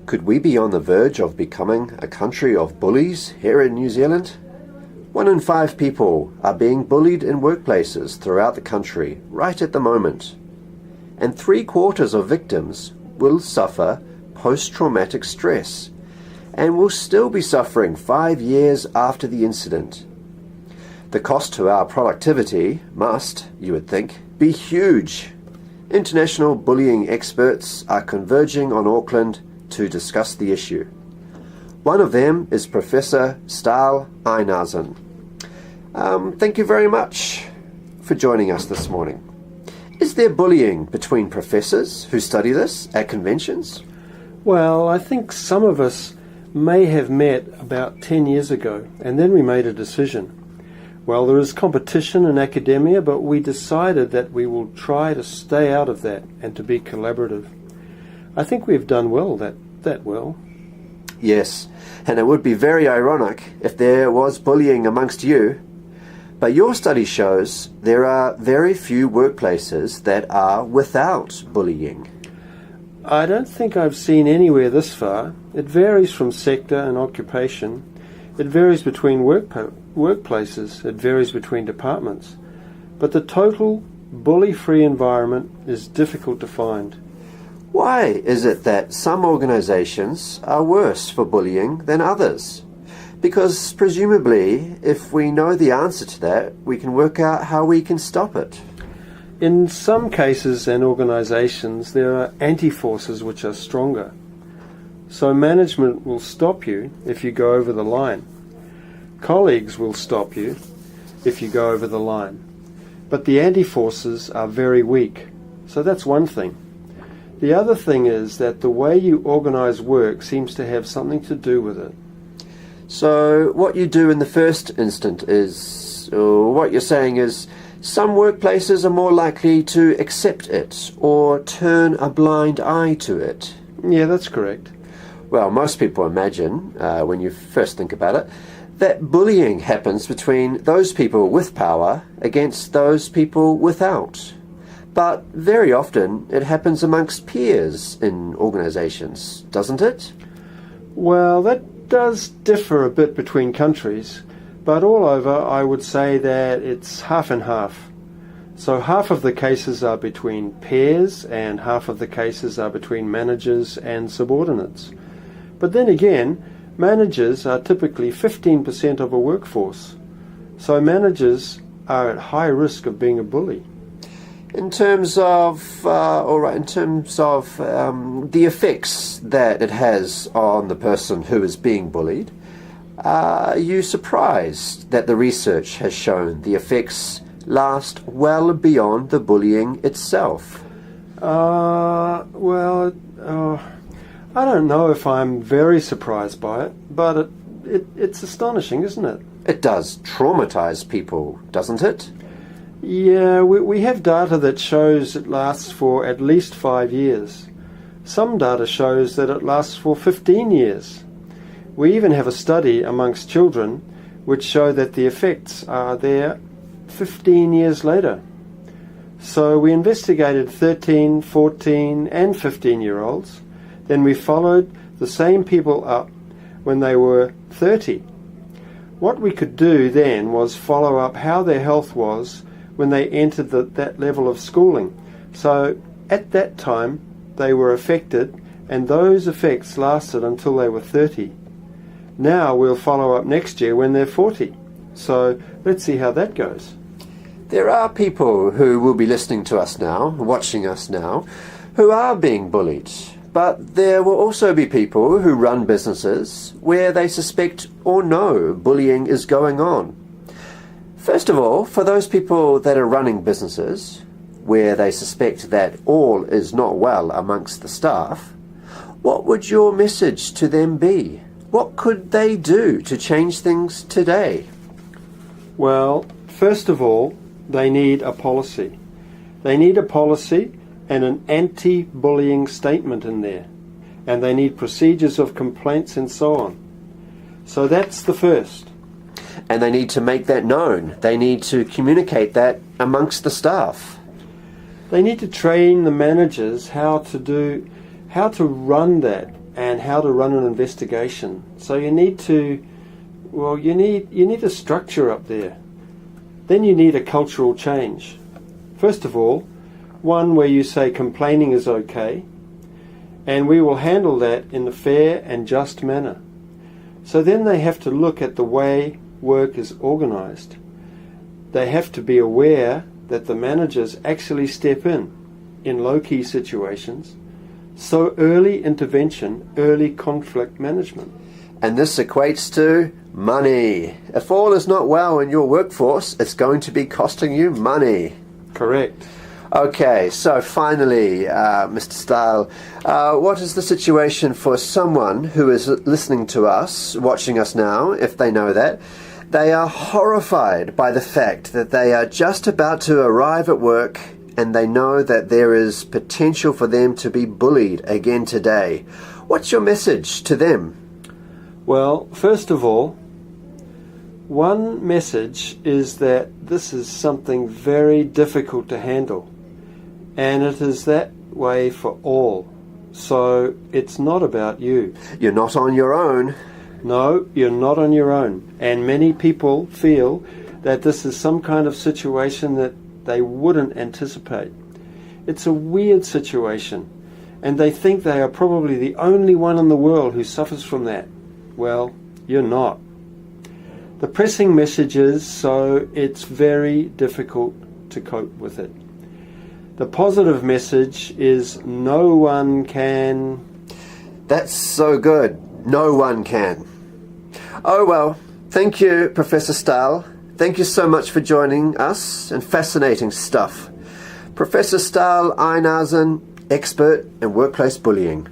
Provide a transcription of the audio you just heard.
Could we be on the verge of becoming a country of bullies here in New Zealand? 1 in 5 people are being bullied in workplaces throughout the country right at the moment. And 3/4 of victims will suffer post-traumatic stress and will still be suffering 5 years after the incident. The cost to our productivity must, you would think, be huge. International bullying experts are converging on Auckland to discuss the issue. One of them is Professor Stahl Einarsson. Thank you very much for joining us this morning. Is there bullying between professors who study this at conventions? Well, I think some of us may have met about 10 years ago, and then we made a decision. Well, there is competition in academia, but we decided that we will try to stay out of that and to be collaborative. I think we've done well, that well. Yes, and it would be very ironic if there was bullying amongst you. But your study shows there are very few workplaces that are without bullying. I don't think I've seen anywhere this far. It varies from sector and occupation. It varies between workplaces. It varies between departments. But the total bully-free environment is difficult to find. Why is it that some organizations are worse for bullying than others? Because presumably, if we know the answer to that, we can work out how we can stop it. In some cases and organizations, there are anti-forces which are stronger. So management will stop you if you go over the line. Colleagues will stop you if you go over the line. But the anti-forces are very weak. So that's one thing. The other thing is that the way you organize work seems to have something to do with it. So what you do in the first instant is, or what you're saying is, some workplaces are more likely to accept it or turn a blind eye to it. Yeah, that's correct. Well, most people imagine, when you first think about it, that bullying happens between those people with power against those people without. But very often it happens amongst peers in organizations, doesn't it? Well, that does differ a bit between countries, but all over I would say that it's half and half. So half of the cases are between peers and half of the cases are between managers and subordinates. But then again, managers are typically 15% of a workforce. So managers are at high risk of being a bully. In terms of the effects that it has on the person who is being bullied, are you surprised that the research has shown the effects last well beyond the bullying itself? I don't know if I'm very surprised by it, but it's astonishing, isn't it? It does traumatize people, doesn't it? Yeah, we have data that shows it lasts for at least 5 years. Some data shows that it lasts for 15 years. We even have a study amongst children which show that the effects are there 15 years later. So we investigated 13, 14 and 15-year-olds. Then we followed the same people up when they were 30. What we could do then was follow up how their health was when they entered that level of schooling. So at that time they were affected and those effects lasted until they were 30. Now we'll follow up next year when they're 40. So let's see how that goes. There are people who will be listening to us now, watching us now, who are being bullied. But there will also be people who run businesses where they suspect or know bullying is going on. First of all, for those people that are running businesses where they suspect that all is not well amongst the staff, what would your message to them be? What could they do to change things today? Well, first of all, they need a policy. They need a policy and an anti-bullying statement in there. And they need procedures of complaints and so on. So that's the first. And they need to make that known. They need to communicate that amongst the staff. They need to train the managers how to run that and how to run an investigation. So you need a structure up there. Then you need a cultural change. First of all, one where you say complaining is okay, and we will handle that in a fair and just manner. So then they have to look at the way work is organised. They have to be aware that the managers actually step in low-key situations. So early intervention, early conflict management. And this equates to money. If all is not well in your workforce, it's going to be costing you money. Correct. Okay, so finally, Mr. Stahl, what is the situation for someone who is listening to us, watching us now, if they know that? They are horrified by the fact that they are just about to arrive at work and they know that there is potential for them to be bullied again today. What's your message to them? Well, first of all, one message is that this is something very difficult to handle. And it is that way for all. So it's not about you. You're not on your own. No, you're not on your own. And many people feel that this is some kind of situation that they wouldn't anticipate. It's a weird situation. And they think they are probably the only one in the world who suffers from that. Well, you're not. The pressing message is, so it's very difficult to cope with it. The positive message is no one can... That's so good. No one can. Oh well, thank you, Professor Stahl. Thank you so much for joining us and fascinating stuff. Professor Stahl Einasen, expert in workplace bullying.